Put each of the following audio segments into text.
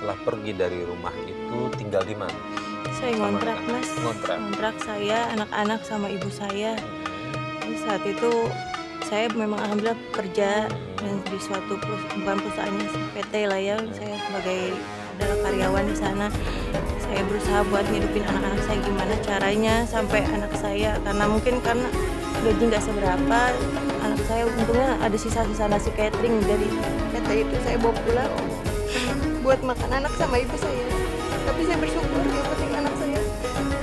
setelah pergi dari rumah itu tinggal di mana? Saya Sama ngontrak, anak-anak? Mas. Ngontrak? Ngontrak saya, anak-anak, sama ibu saya. Jadi saat itu saya memang alhamdulillah kerja di suatu bukan perusahaannya, PT lah ya. Saya sebagai adalah karyawan di sana. Saya berusaha buat ngidupin anak-anak saya gimana caranya sampai anak saya, karena mungkin karena gaji nggak seberapa, anak saya untungnya ada sisa-sisa nasi catering dari PT itu saya bawa pulang buat makan anak sama ibu saya. Tapi saya bersyukur yang penting anak saya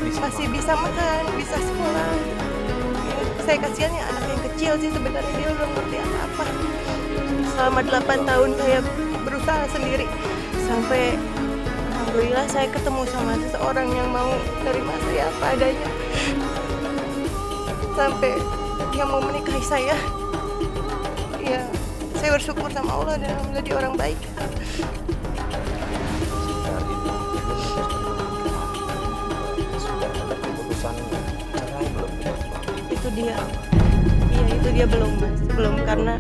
masih bisa makan, bisa sekolah. Ya, saya kasihan ya anak yang kecil sih, sebenarnya dia belum ngerti apa-apa. Selama 8 tahun saya berusaha sendiri sampai alhamdulillah saya ketemu sama seseorang yang mau terima saya apa adanya. Sampai dia mau menikahi saya. Ya, saya bersyukur sama Allah dan alhamdulillah dia orang baik. Saat itu sudah ada keputusan cerai belum dengan suami? Itu dia. Iya, itu dia belum, Mas. Belum, karena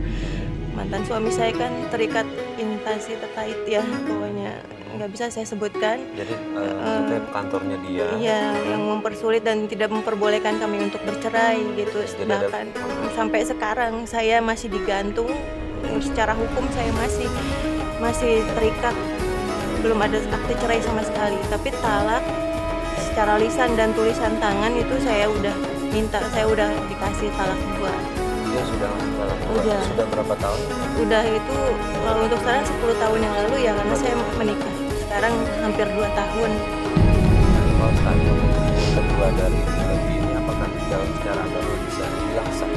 mantan suami saya kan terikat instansi terkait ya, pokoknya nggak bisa saya sebutkan. Jadi maksudnya kantornya dia. Iya, yang mempersulit dan tidak memperbolehkan kami untuk bercerai gitu. Jadi ada- Bahkan sampai sekarang saya masih digantung. Secara hukum saya masih terikat, belum ada akte cerai sama sekali. Tapi talak secara lisan dan tulisan tangan itu saya udah minta, saya udah dikasih talak 2. Dia sudah masuk dalam Udah. sudah berapa tahun? Udah itu untuk sekarang 10 tahun yang lalu ya, karena saya menikah. Sekarang hampir 2 tahun. Kalau tanya kedua dari lagi ini apakah dalam secara agama bisa dibilang sah?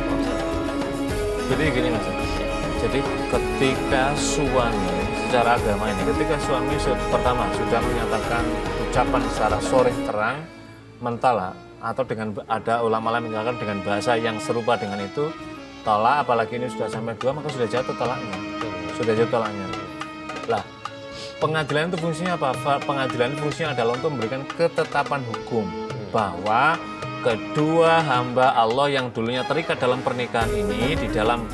Jadi gini Mas, jadi ketika suami secara agama ini, ketika suami pertama sudah menyatakan ucapan secara soreh terang mentalak, atau dengan ada ulama lain menyatakan dengan bahasa yang serupa dengan itu talak, apalagi ini sudah sampai 2, maka sudah jatuh talaknya, sudah jatuh talaknya. Lah, pengadilan itu fungsinya apa? Pengadilan itu fungsinya adalah untuk memberikan ketetapan hukum bahwa kedua hamba Allah yang dulunya terikat dalam pernikahan ini, di dalam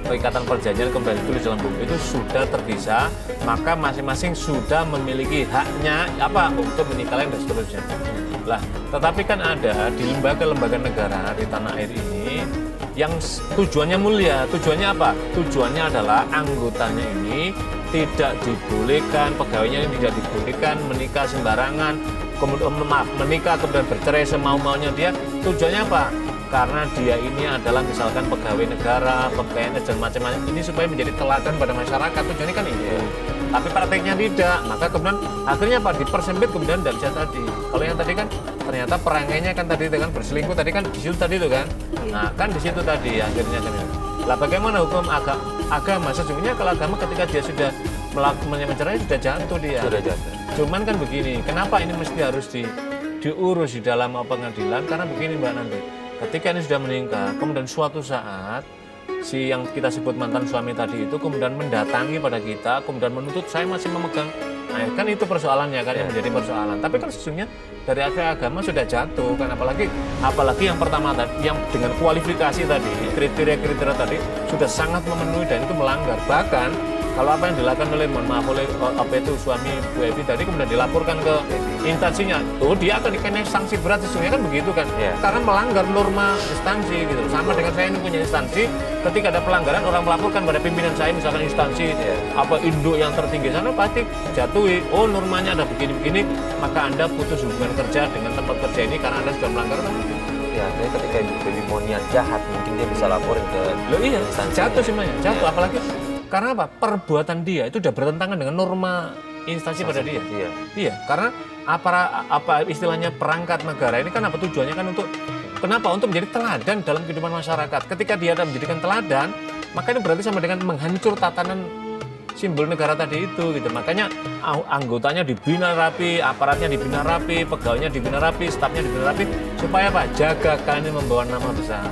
ikatan perjanjian kembali tulis dalam buku itu sudah terpisah, maka masing-masing sudah memiliki haknya apa untuk menikah dan seterusnya. Lah, tetapi kan ada di lembaga-lembaga negara di tanah air ini yang tujuannya mulia. Tujuannya apa? Tujuannya adalah anggotanya ini tidak dibolehkan, pegawainya ini tidak dibolehkan menikah sembarangan, kemudian menikah kemudian bercerai semau-maunya dia. Tujuannya apa? Karena dia ini adalah misalkan pegawai negara, PNS dan macam-macam, ini supaya menjadi teladan pada masyarakat. Tujuannya kan itu. Tapi prakteknya tidak, maka kemudian akhirnya apa? Dipersempit, kemudian tidak bisa tadi. Kalau yang tadi kan ternyata perangainya kan tadi itu kan berselingkuh tadi kan di situ tadi itu kan. Nah kan di situ tadi akhirnya kan. Lah bagaimana hukum agama? Sesungguhnya kalau agama ketika dia sudah melakukan mencerai sudah jatuh dia. Sudah jatuh. Cuman kan begini, kenapa ini mesti harus diurus di dalam pengadilan? Karena begini Mbak Nanti, ketika ini sudah meninggal, kemudian suatu saat si yang kita sebut mantan suami tadi itu kemudian mendatangi pada kita, kemudian menuntut saya masih memegang. Nah, kan itu persoalannya kan yang menjadi persoalan. Tapi kan sesungguhnya dari aspek agama sudah jatuh kan, apalagi yang pertama tadi yang dengan kualifikasi tadi, kriteria-kriteria tadi sudah sangat memenuhi dan itu melanggar. Bahkan kalau apa yang dilakukan oleh suami Bu Evi tadi kemudian dilaporkan ke instansinya, tuh dia akan dikenai sanksi berat sesungguhnya kan begitu kan, karena melanggar norma instansi gitu. Sama dengan saya ini punya instansi, ketika ada pelanggaran orang melaporkan pada pimpinan saya misalkan instansi induk yang tertinggi sana pasti jatuhi, oh normanya ada begini-begini, maka Anda putus hubungan kerja dengan tempat kerja ini karena Anda sudah melanggar kan. Ya, jadi ketika Ibu Baby mau niat jahat mungkin dia bisa laporin ke instansi. Jatuh semuanya, jatuh apalagi karena apa? Perbuatan dia itu sudah bertentangan dengan norma instansi pada dia. Iya, karena apa istilahnya perangkat negara ini kan apa tujuannya kan untuk kenapa? Untuk menjadi teladan dalam kehidupan masyarakat. Ketika dia ada menjadikan teladan, maka ini berarti sama dengan menghancur tatanan simbol negara tadi itu gitu. Makanya anggotanya dibina rapi, aparatnya dibina rapi, pegawainya dibina rapi, stafnya dibina rapi supaya apa? Jaga kalian membawa nama besar.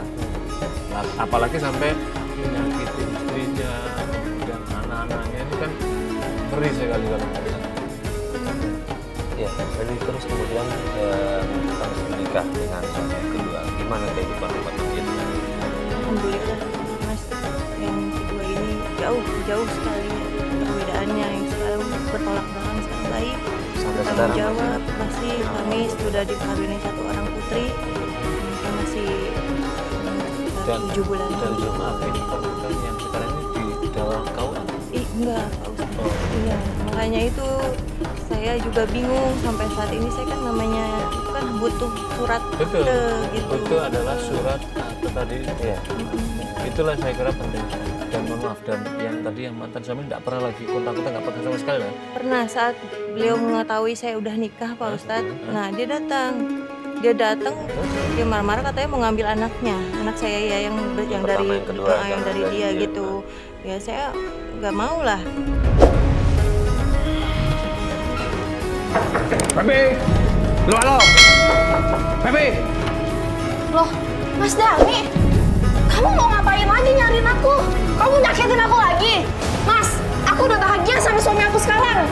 Nah, apalagi sampai menyakiti istrinya, kemudian anak-anaknya ini kan ngeri sekali kalau Ya, jadi terus kemudian harus menikah dengan suami yang kedua. Gimana kehidupan rumah tangga itu? Alhamdulillah, Mas, yang kedua ini jauh sekali perbedaannya. Yang sekarang bertolak belakang, sekarang baik, Sampai bertanggung sekarang jawab, masih kami sudah dikawini 1 orang putri, mungkin masih Dan 7 bulan. dan maaf ini pernikahan yang sekarang ini di dalam KUA. Enggak, Pak Ustadz. Oh. Iya, makanya itu saya juga bingung sampai saat ini. Saya kan namanya itu kan butuh surat Betul. akte gitu. Itu adalah surat akte tadi. Ya. Itulah saya kira penting. Dan mohon maaf, dan yang tadi yang mantan suami tidak pernah lagi kontak-kontak, nggak pernah sama sekali lah. Pernah saat beliau mengetahui saya udah nikah, Pak Ustadz. Nah, dia datang, dia marah-marah katanya mau ngambil anaknya, anak saya ya yang Pertama, dari yang kedua, yang dari dari dia dia. gitu. Ya saya nggak mau lah. Pepe! Halo! Pepe! Loh, Mas Dami, kamu mau ngapain lagi nyariin aku? Kamu nyakitin aku lagi? Mas, aku udah bahagia sama suami aku sekarang.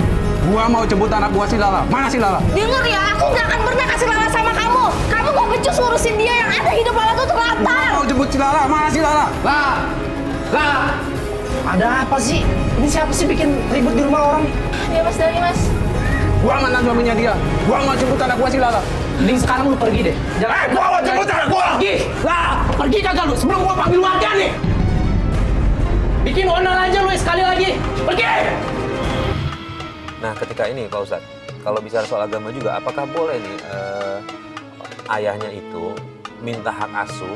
Gua mau jemput anak gua si Lala. Mana si Lala? Dengar ya, aku gak akan pernah kasih Lala sama kamu. Kamu kok becus ngurusin dia, yang ada hidup Lala tuh terlantar. Mau jemput si Lala. Mana si Lala? Lah, ada apa sih? Ini siapa sih bikin ribut di rumah orang? Ya Mas Dami, Mas. Gua mantan suaminya dia. Gua mau jemput anak gua si Lala. Mending sekarang lu pergi deh. Gua mau jemput anak gua. Pergi! Lah, pergi kagak lu sebelum gua panggil warga nih. Bikin onar aja lu sekali lagi. Pergi! Nah, ketika ini Pak Ustadz, kalau bicara soal agama juga, apakah boleh nih ayahnya itu minta hak asuh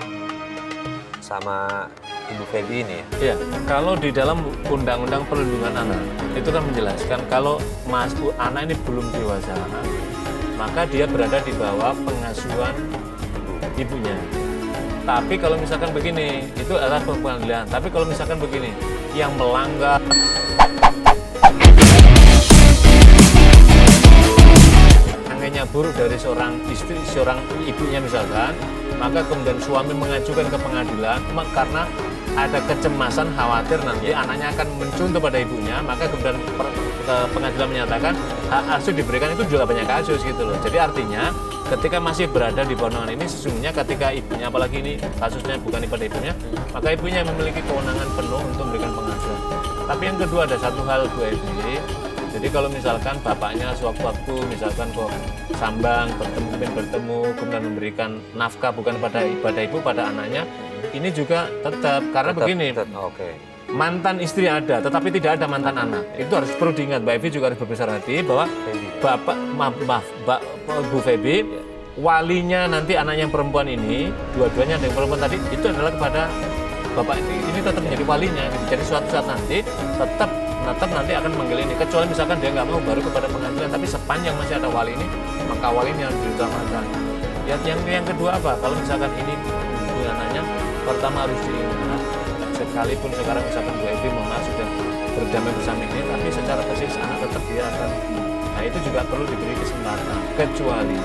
sama Ibu Feby ini ya? Iya, kalau di dalam Undang-Undang Perlindungan Anak itu kan menjelaskan kalau anak ini belum dewasa, maka dia berada di bawah pengasuhan ibunya. Tapi kalau misalkan begini, itu adalah pengadilan. Tapi kalau misalkan begini, yang melanggar angkanya buruk dari seorang istri, seorang ibunya misalkan, maka kemudian suami mengajukan ke pengadilan karena ada kecemasan khawatir nanti anaknya akan mencontoh pada ibunya, maka kemudian pengadilan menyatakan hak asuh diberikan. Itu juga banyak kasus gitu loh. Jadi artinya ketika masih berada di kewenangan ini, sesungguhnya ketika ibunya, apalagi ini kasusnya bukan pada ibunya, maka ibunya memiliki kewenangan penuh untuk memberikan pengasuhan. Tapi yang kedua ada satu hal Bu Evi. Jadi kalau misalkan bapaknya sewaktu-waktu misalkan kok sambang bertemu kemudian memberikan nafkah bukan pada ibu pada anaknya, ini juga tetap karena begini. Oke. Mantan istri ada, tetapi tidak ada mantan anak. Itu harus perlu diingat. Mbak Evi juga harus berbesar hati bahwa Bu Feby, walinya nanti anak yang perempuan ini, dua-duanya ada yang perempuan tadi, itu adalah kepada bapak ini tetap menjadi walinya. Gitu. Jadi suatu saat nanti tetap nanti akan manggil ini. Kecuali misalkan dia nggak mau baru kepada pengadilan. Tapi sepanjang masih ada wali ini, maka walinya harus diutamakan. Yang kedua apa? Kalau misalkan ini anaknya, pertama harus diingat. Sekalipun sekarang misalkan Bu Evi sudah berdamai bersama ini, tapi secara persis anak tetap dia akan. Nah itu juga perlu diberi kesempatan. Kecuali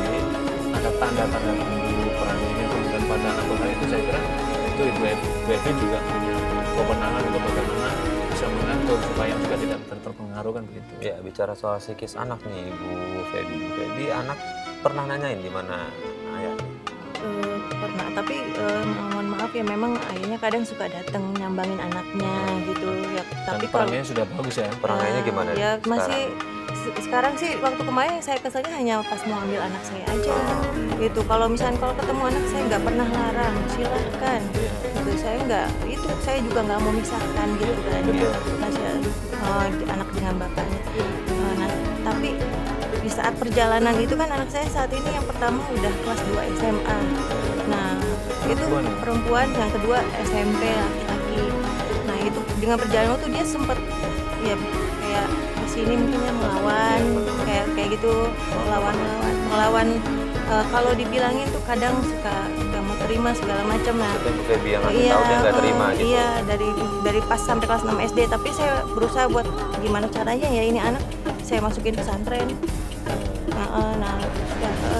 ada tanda-tanda dulu perannya kemudian pada anak korban itu, saya kira itu Ibu Evi juga punya kewenangan untuk bagaimana bisa mengatur supaya juga tidak terpengaruh kan begitu. Ya, bicara soal psikis anak nih Ibu Feby. Feby anak pernah nanyain di mana ayahnya? Pernah, tapi mohon maaf ya, memang ayahnya kadang suka datang nyambangin anaknya gitu ya. Tapi Dan perannya sudah bagus ya. Perangannya gimana ya sekarang? masih sekarang sih, waktu kemarin saya keselnya hanya pas mau ambil anak saya aja gitu. Kalau misalnya kalau ketemu anak saya nggak pernah larang, silahkan gitu. Saya nggak, itu saya juga nggak mau misahkan gitu kan, masih anak dengan bapaknya. Nah, tapi di saat perjalanan itu kan anak saya saat ini yang pertama udah kelas 2 SMA. Nah, itu perempuan, yang kedua SMP laki-laki. Nah, itu dengan perjalanan itu dia sempat ya kayak di sini mungkinnya melawan kayak gitu, melawan kalau dibilangin tuh kadang suka nggak mau terima segala macam. Nah, Ibu Feby yang ngasih tahu dia nggak terima gitu. Iya, dari pas sampai kelas 6 SD. Tapi saya berusaha buat gimana caranya ya ini anak saya masukin pesantren. Nah,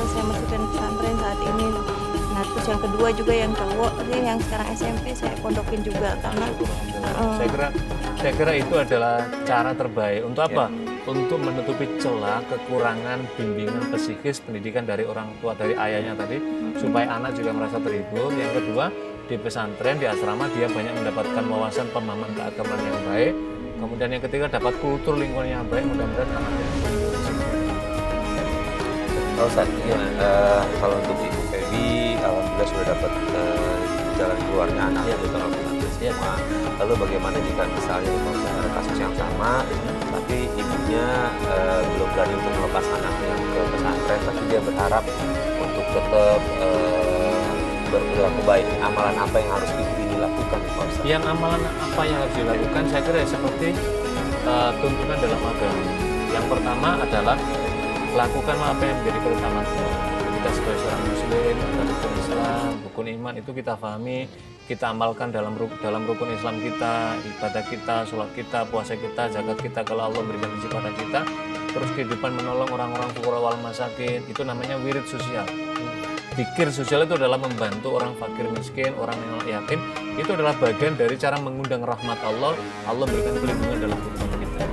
saya masukin pesantren saat ini. Nah, terus yang kedua juga yang cowok yang sekarang SMP saya pondokin juga karena saya kira itu adalah cara terbaik untuk apa? Untuk menutupi celah kekurangan bimbingan psikis pendidikan dari orang tua, dari ayahnya tadi, supaya anak juga merasa terhibur. Yang kedua, di pesantren, di asrama dia banyak mendapatkan wawasan pemahaman keagamaan yang baik. Kemudian yang ketiga, dapat kultur lingkungan yang baik. Mudah-mudahan anaknya Pak Ustadz, kalau untuk Ibu Feby, alhamdulillah sudah dapat jalan keluarnya anaknya itu tahun 2016 semua. Lalu bagaimana jika misalnya Pak Ustadz ada kasus yang sama, tapi ibunya belum berani untuk melepas anaknya ke pesantren, tapi dia berharap untuk tetap berperilaku baik. Amalan apa yang harus ibu ini lakukan, Pak Ustadz? Yang amalan apa yang harus dilakukan, saya kira seperti tuntunan dalam agama. Yang pertama adalah lakukan apa yang menjadi keutamaan kita. Kita sebagai seorang muslim, ada rukun Islam, rukun iman itu kita pahami, kita amalkan dalam rukun Islam kita, ibadah kita, sholat kita, puasa kita, zakat kita kalau Allah berikan rezeki pada kita. Terus kehidupan menolong orang-orang fuqara wal masakin, itu namanya wirid sosial. Zikir sosial itu adalah membantu orang fakir miskin, orang yang yatim. Itu adalah bagian dari cara mengundang rahmat Allah. Allah berikan pelindungan dalam kehidupan kita.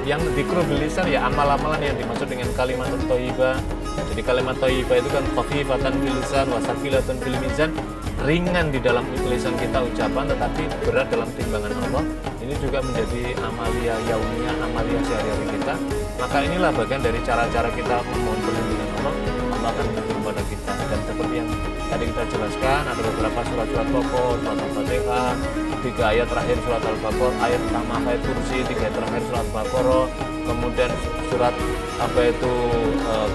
Yang dzikru bil lisan ya amal-amalan yang dimaksud dengan kalimat thayyibah. Jadi kalimat thayyibah itu kan khafifatan bil lisan wa saqilatan fil mizan, ringan di dalam lisan kita ucapan tetapi berat dalam timbangan Allah. Ini juga menjadi amalia yaumiyah, amalia sehari-hari kita. Maka inilah bagian dari cara-cara kita memohon perlindungan Allah. Allah akan menuntun pada kita. Dan seperti yang tadi kita jelaskan, ada beberapa surat-surat pokok, surat Al-Fatihah, 3 ayat terakhir surat Al-Baqarah, ayat pertama ayat kursi, 3 ayat terakhir surat Al-Baqarah, kemudian surat apa itu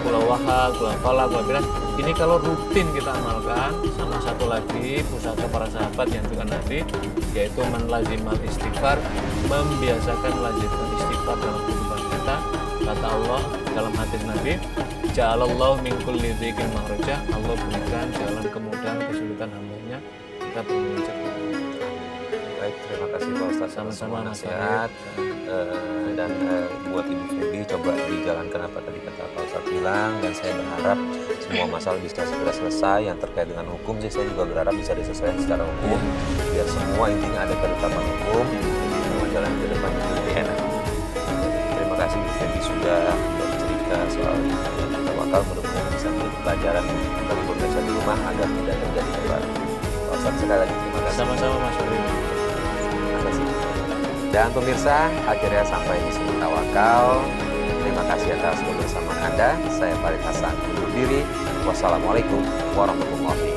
Kulawahal, Kulawafala, Kulawabirah. Ini kalau rutin kita amalkan, sama satu lagi pusaka para sahabat yang juga Nabi, yaitu menlazimal istighfar, membiasakan melazimkan istighfar dalam kehidupan kita. Kata Allah dalam hadis Nabi, ja'alallahu min kulli dzikin makhraja, Allah berikan jalan kemudahan kesulitan hambanya, kita perlu mengucapkan. Baik, terima kasih Pak Ustadz Sama-sama, atas Mas nasihat. Dan buat Ibu Feby coba dijalankan apa tadi kata Pak Ustadz bilang, dan saya berharap semua masalah bisa segera selesai. Yang terkait dengan hukum sih saya juga berharap bisa diselesaikan secara hukum, biar semua intinya ada ketetapan hukum, semua jalan ke depan lebih enak. Terima kasih Ibu Feby sudah bercerita soal tawakal, mudah-mudahan bisa menjadi pelajaran bagi pemirsa di rumah agar tidak terjadi kembali. Pak Ustadz sekali lagi terima kasih. Sama-sama Mas Febri. Terima kasih. Dan pemirsa, akhirnya sampai di sini Tawakal. Terima kasih atas kebersamaan Anda. Saya Farid Hasan undur diri. Wassalamualaikum warahmatullahi wabarakatuh.